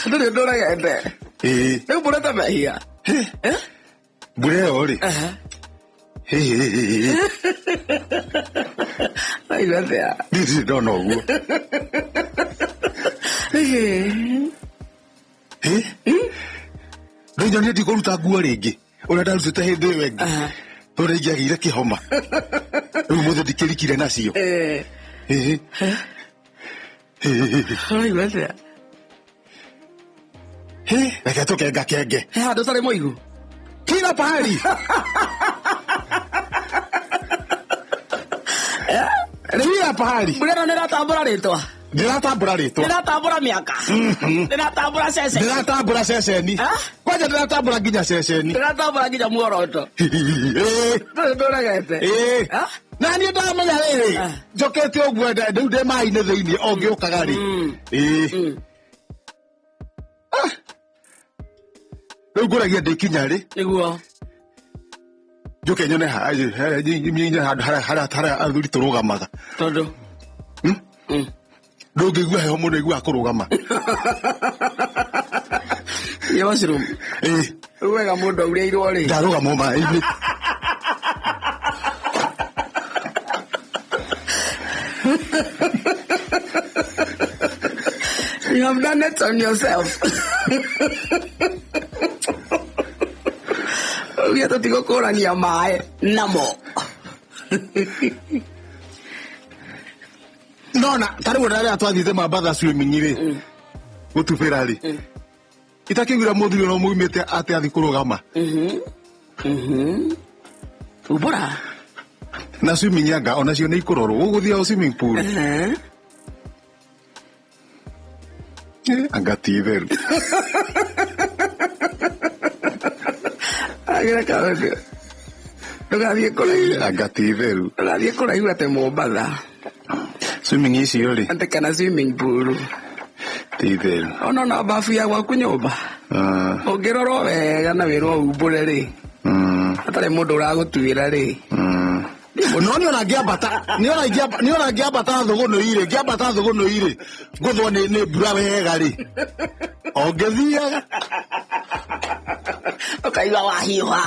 Ndio ndo raende. Ndio bora tabia. Bure ori. Ai vabbè. Dici no no. Ndio ndio dikuruta guo ringi. Ora darutite hindi wengi. Ora igagire kihoma. Umuthe dikirikire nacio. Ai vabbè. Reke tukenga kenge. Ndo sare moigu. Kila pahali. Kila pahali. Mbona niratambura ritwa? Ndiratambura ritwa. Ndiratambura miaka. Ndiratambura sese. Ndiratambura ceceni. Kwaje ndiratambura nginya ceceni. Ndiratambura nginya muoroto. Ndo ragete. Nani ndamenya riri. Njokete ogwo ndu de mai-ini thiini ongiukaga ri. Rĩu ngũragia ndĩkinya rĩ nĩguo njoke nyone harĩa athuri tũrũgamaga tondũ ndũngĩigua heho mũno igua kũrũgama ye washroom wega mũndũ aurĩirwo rĩ ndarũgama maĩ-inĩ You have done it on yourself. Uya tutigo kũrania maĩ namo. Nona tarĩu rĩrĩa twathire Mombasa swimming rĩ gũtubĩra rĩ itakĩgwĩra mũthuri no mũimĩte atĩ athi kũrũgama ubora na swimming yanga onacio nĩ ikũrorwo gũgũthia o swimming pool anga ti theru agira kawe ndogathiĩ kũraihu anga ti theru ndogathiĩ kũraihu atĩ Mombasa swimming icio rĩ atĩ kana swimming pool ti theru ona bafu ya gwaku nyũmba ũngĩrorwo wega na wĩrwo umbũre rĩ atarĩ mũndũ ũragũtuĩra rĩ no niona ngĩambata thũgũnũ ire ngũthwo nĩ mbura wega rĩ ongĩthiaga ũkaigua wahiũha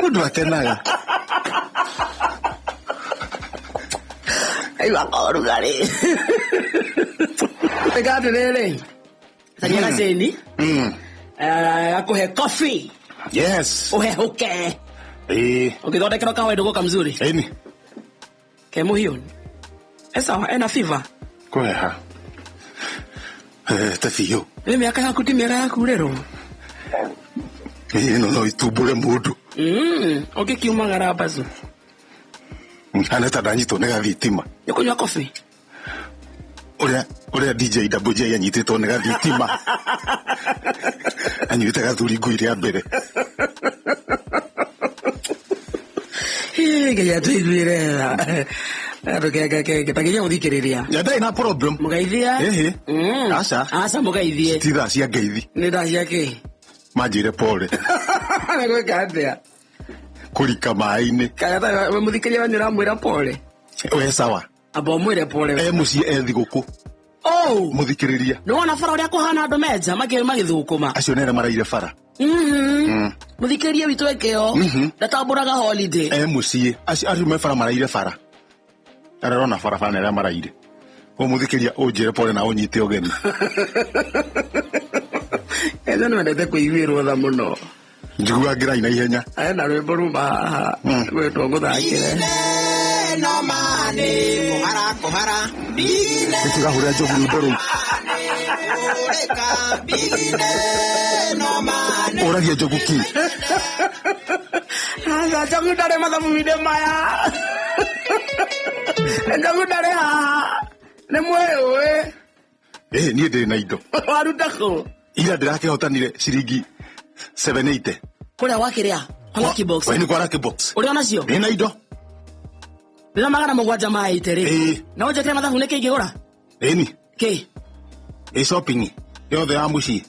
mũndũ akenaga aigua korugarĩ ĩgatĩ rĩrĩ caria gacĩni gakũhe coffee yes ũhehũke ukithondekerwo kawaida goka mzuri eni ke muhiyo esa ena fever kweha tafiyo miaka yaku ti miaka yaku rero no itumbure mundu ukikiumagara bazu aneta danyito nega thitima nikunywa coffee uria DJ Double J anyititwo nega thitima anyuite gathuri ngui ria mbere Ngeya tuiguire tagiria uthikiriria ndai na problem mugaithia asa mugaithie titha cia ngeithi ni nda ciake manjire pole gwika atia kurika maĩ-inĩ kana we muthikiria wanyura mwira pole we sawa abo mwire pole muciĩ thigũkũ muthikiriria nĩ wona bara ũrĩa kũhana andũ menja magĩthũkũma acio nere maraire bara muthikiriria witũ ekeo ndatambũraga holiday muciĩ acio me bara maraire bara ararona bara nere maraire muthikiriria ũnjĩre pole na ũnyite ũgeni eno nĩ wendete kũiguĩrwo tha mũno njigua ngira ina ihenya na rwĩmbo ruma haha gwĩtwo ngũthakĩre no mane kuhara tũgahũrĩra njogu rwĩmbo rũu ũragia njogu ki njogu ndarĩ mathabu-inĩ maya njogu ndarĩ haha nĩ mwĩũĩ niĩ ndĩrĩ na indo waruta kũ ira ndĩrakĩhotanire ciringi 780 kũrĩa wakĩrĩa Lucky Box ni kwa Lucky Box ũrĩ onacio ndĩna indo ndĩna magana mũgwanja ma itere na ũnjĩkĩre mathabu nĩ kĩ ingĩgũra ĩni kĩ shopping yothe ya mũciĩ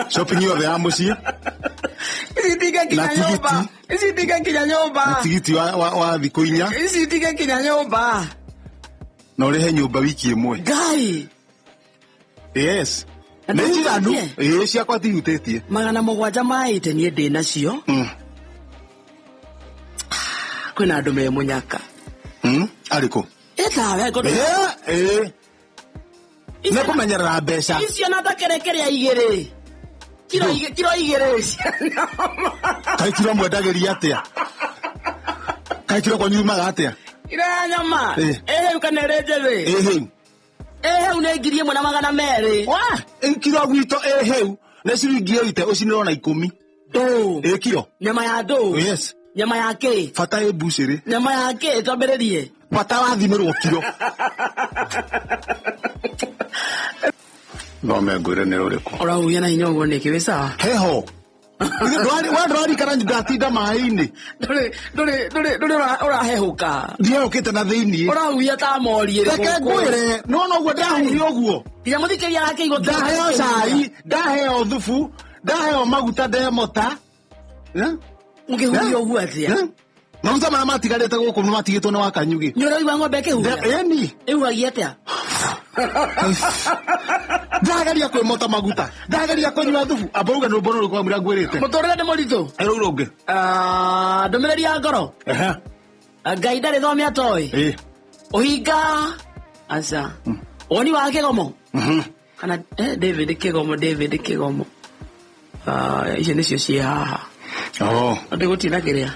shopping yothe ya mũciĩ Isitige kinya nyumba. Isitige kinya nyumba. Tigiti wa thiko inya. Isitige kinya nyumba. Na urehe nyumba wiki imwe. Ngai. Yes. Nĩnjira andu ciakwa tihutĩtie 700 maite niĩ ndĩ nacio. Kwĩna andũ me mũnyaka. Arĩkũ? Etawe ko. Nĩ kũmenyerera mbeca. Icio na takerekeria igĩrĩ. Kilo igĩrĩ. Kai kilo mwendagĩria atĩa? Kai kilo kwa nyuma atĩa? Ira nyama. Ukanere njebe. Nĩ ngiri 1,200. Kilo gwito heu na ciringi 8 ũcinĩrwo na 10. Kilo. Nyama ya ndũ. Yes. Nyama ya kĩ? Fata bucĩrĩ. Nyama ya kĩ twambĩrĩrie. Fata wathimĩrwo kilo. No me ngwĩre nĩ rũrĩkũ. Ũrauya na hinya ũguo nĩkĩ wĩ sawa? Heho. Ndwari kana ndatinda maĩ-inĩ. Ndũrĩ ũrahehũka. Ndihehũkĩte na thĩiniĩ. Ũrauya ta mori ĩrĩ. Reke ngwĩre no ũguo ndahuria ũguo. Nginya mũthikĩria arakĩigua. Ndaheo cai, ndaheo thubu, ndaheo maguta ndemota. Ũngĩhuria ũguo atĩa? Maguta marĩa matigarĩte gũkũ nĩ matigĩtwo nĩ wa Kanyugi. Nĩ ũraigua ng'ombe ĩkĩhuria? Ĩni. Ĩhuhagia atĩa? Ndageria kwĩmota maguta. Ndageria kũnyua thubu. Ambauga nĩ ũmbũrũ rũkwa mwĩra ngwĩrĩte. Mũtũrĩre nĩ mũritũ. Rũu rũngĩ. Ndũmĩrĩri ya ngoro. Ngai ndarĩ thome atoĩ. Ũhinga. Aca. Woni wa Kĩgomo. Kana David Kĩgomo. Icio nĩcio ciĩ haha. Ndĩgũtina kĩrĩa.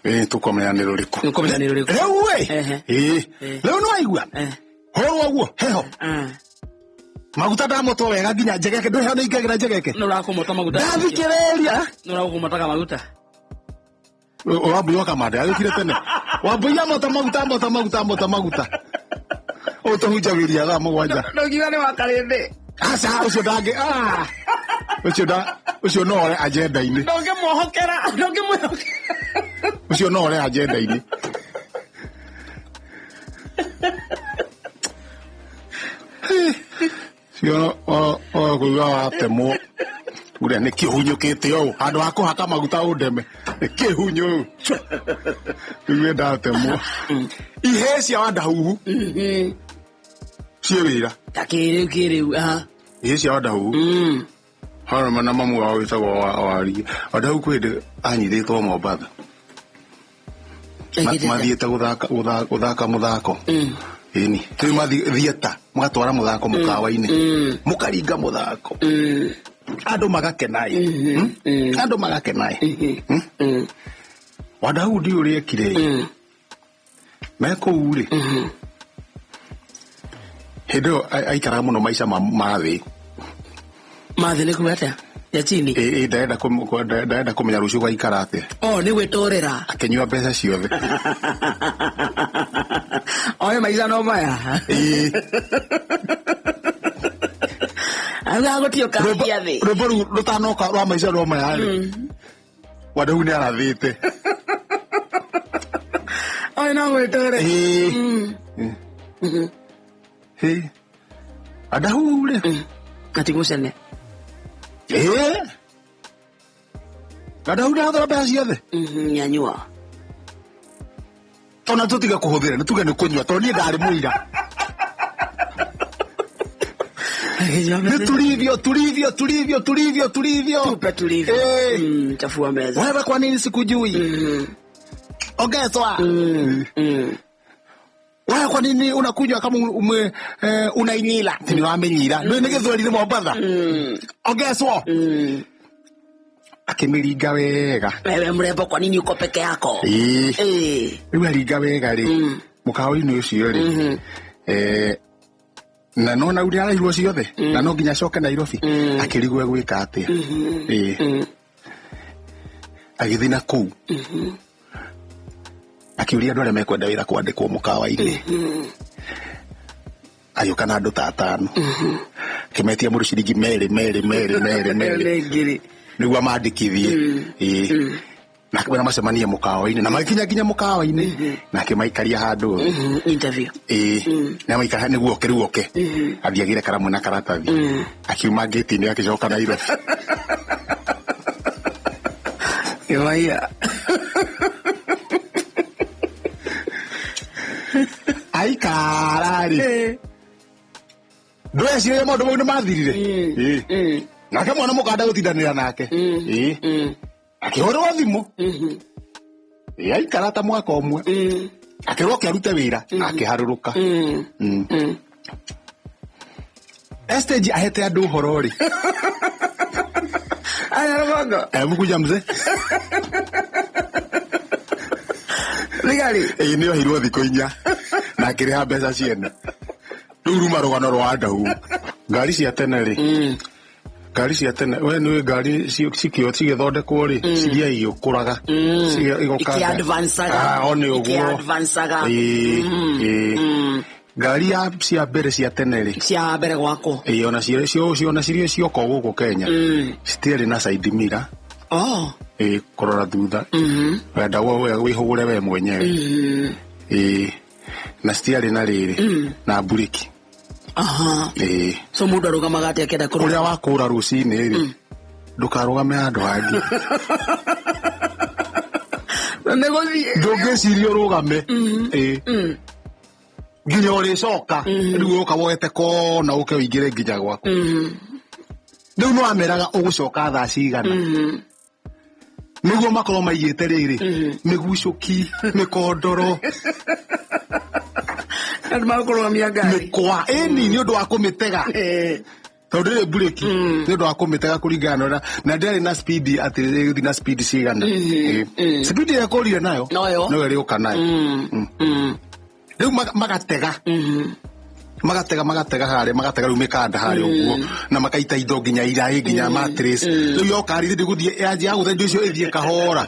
Tũkũmenya nĩ rũrĩkũ. Rĩu rĩu nĩ waigua hũrwo ũguo heho maguta ndamotwo wega nginya njegeke ndũrĩ hano ingagĩra njegeke. Nĩ ũrakũmota maguta. Ndathikĩrĩria. Nĩ ũrakũmotaga maguta. Wambui wa kamande agĩkire tene. Wambui amota maguta. Ũtũhunjagĩria thaa 7. Ndũkiuga nĩ wa Karĩndĩ. Aca ũcio ndangĩ. Ũcio no ore agenda-inĩ. Ndũngĩmũhokera. Ũcio no ore agenda-inĩ. Sio kũiga watemwo. Ũrĩa nĩ kĩhunyũkĩte ũũ. Handũ ha kũhaka maguta ũndeme. Nĩ kĩhunyũ. Rĩu ndatemwo. Ihĩĩ cia wandahuhu. Ciĩ wĩra. Ta kĩrĩu. Ihĩĩ cia wandahuhu. Hana na mamu wao wĩtagwo Wari. Wandahuhu kwĩndĩ anyithĩtwo Mombatha. Mathiĩte gũthaka mũthako. Ĩni. Rĩu mathiĩta magatwara mũthako mũkawa-inĩ. Mũkaringa mũthako. Andũ magakenaĩ. Wandahuhu ndiũ ũrĩa ekire. Mekũu-rĩ. Hĩndĩ ĩyo aikaraga mũno maica ma thĩ. Mathĩ nĩ kuuga atĩa? Ya chini. Ndarenda kũmenya rũciũ gwaikara atĩa. Nĩ gwĩtũrĩra. Akĩnyua mbeca ciothe. Oe maica no maya. Aga gũtio kahia thĩ. Rũmbo rũu rũtanoka rwa maica no maya-rĩ. Wandahuhu nĩ arathĩte. Oe no gwĩtũrĩra. Wandahuhu-rĩ. Gatigũcene. Wandahuhu ndahũthĩra mbeca ciothe. Nyanyua. Ona tũtiga kũhũthĩra nĩ tuge nĩ kũnyua tondũ niĩ ndarĩ mũira. Nĩ tulivyo. Tupe tulivyo. Chafua meza. Wewe kwa nini sikujui? Ongezwa. Wewe kwa nini unakunywa kama unainyila? Ni wamenyira. Ndio nigethorire Mombatha. Ongezwa. Akimiringa wega. Wewe mrembo kwa nini uko peke yako? Wewe aringa wega ri. Mukawa-inĩ ũcio ri. Na no na uri arairwo ciothe. Na no nginya coke Nairobi. Akĩrigwo gwĩka atĩa. Agĩthiĩ na kũu. Akiuria andũ arĩa mekwenda wĩra kwandĩkwo mũkawa-inĩ. Agĩũka na andũ ta 5. Akĩmetia mũndũ ciringi merĩ. Nĩguo amandĩkithie. Na akĩmera macemanie mũkawa-inĩ. Na magĩkinya nginya mũkawa-inĩ. Na akĩmaikaria handũ. Interview. Na maikara nĩguo oke. Athiagĩre karamu na karatathi. Akiuma ngĩti-inĩ agĩcoka Nairobi. Kĩmaia. Aikarari. Ndwecirie maũndũ mau nĩ mathirire. Nake mwana mũkanda gũtindanĩra nake. Akĩhũrĩrwo thimũ. Aikara ta mwaka ũmwe. Akĩrwo kĩarute wĩra akĩharũrũka. Stage ahete andũ ũhoro rĩ. Aya Rũgongo. Mũkuja mzee. Ligari. Nĩ ohirwo thikũ 4 na akĩrĩha mbeca ciene. Rĩu ruma rũgano rwa ndau. Ngari cia tene rĩ. Ngari cia tene we nĩ ngari cikĩo cigĩthondekwo rĩ ciria kũraga. Iki advanceaga. One ũguo. Iki advanceaga. Ngari cia mbere cia tene rĩ. Cia mbere gwako. Ona cirio cioko gũkũ Kenya. Citiarĩ na side mirror. Kũrora thutha. Wenda wĩhũgũre we mwenyewe. Na citiarĩ na rĩrĩ na buriki. So mũndũ arũgamaga atĩa akĩenda kũrũga. Ũrĩa wakũra rũcinĩ rĩ ndũkarũgame handũ hangĩ. Ndũngĩciria ũrũgame. Nginya ũrĩcoka rĩu ũka woete kona ũke ũingĩre nginya gwaku. Rĩu no ameraga ũgũcoka thaa cigana. Nĩguo makorwo maigĩte rĩrĩ mĩgucũki mĩkondoro. Andũ makũrũgamia ngari. Mĩkwa nĩ ũndũ wa kũmĩtega. Tondũ rĩrĩ bureki nĩ ũndũ wa kũmĩtega kũringana na ndĩarĩ na speed atĩ gũthiĩ na speed cigana. Speed ĩrĩa kũrire nayo no ĩrĩũka nayo. Rĩu magatega. Magatega harĩa magatega rĩu mĩkanda harĩa ũguo na makaita indo nginya iraĩ nginya mattress. Rĩu yoka rĩ ndĩgũthiĩ yanjia gũthe indo icio ĩthiĩ kahora.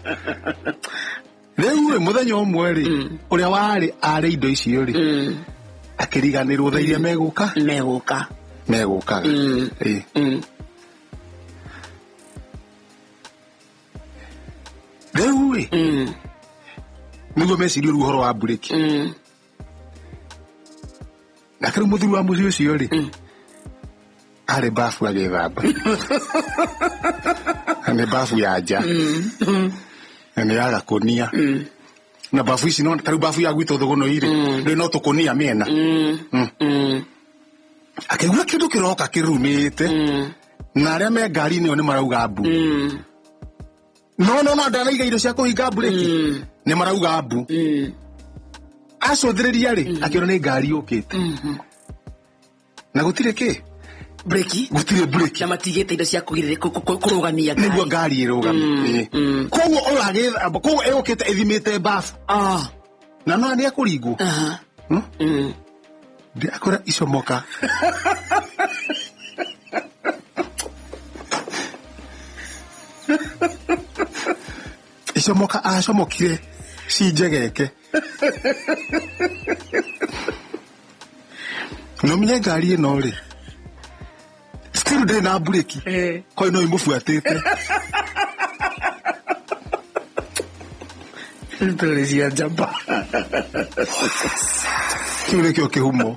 Rĩu mũthenya ũmwe rĩ ũrĩa warĩ arĩ indo icio rĩ akĩriganĩrwo thaa iria megũkaga. Rĩu nĩguo meciria ũhoro wa bureki. Na kĩrĩ mũthuri wa mũciĩ ũcio rĩ arĩ bafu agĩthamba. Nĩ bafu ya nja. Nĩ ya gakonia. Na bafu ici no tarĩ bafu ya gwitũ thũgũno ire. Rĩ no tũkonia mĩena. Akĩigua kĩndũ kĩroka kĩrumĩte. Na arĩa me ngari-inĩ nĩ marauga mbu. No ndanaiga indo cia kũhinga bureki. Nĩ marauga mbu. Acũthĩrĩria rĩ akĩona nĩ ngari yũkĩte. Na gũtirĩ kĩ? Breki. Gũtirĩ breki. Na matigĩte indo cia kũrũgamia ngari. Nĩguo ngari ĩrũgame. Koguo ũragĩthamba koguo ĩgũkĩte ĩthimĩte bafu. Na no nĩ akũringwo. Ndiakora icomoka. Icomoka acomokire cinjegeke. No menye ngari ĩno rĩ still ndĩ na bureki koĩ no imũbuatĩte. Nĩtũrĩ cia njamba. Kĩu nĩkĩo kĩhumo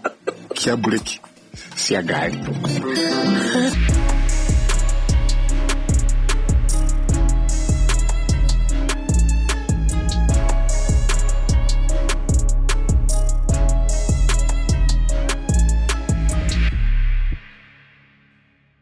kĩa bureki cia ngari.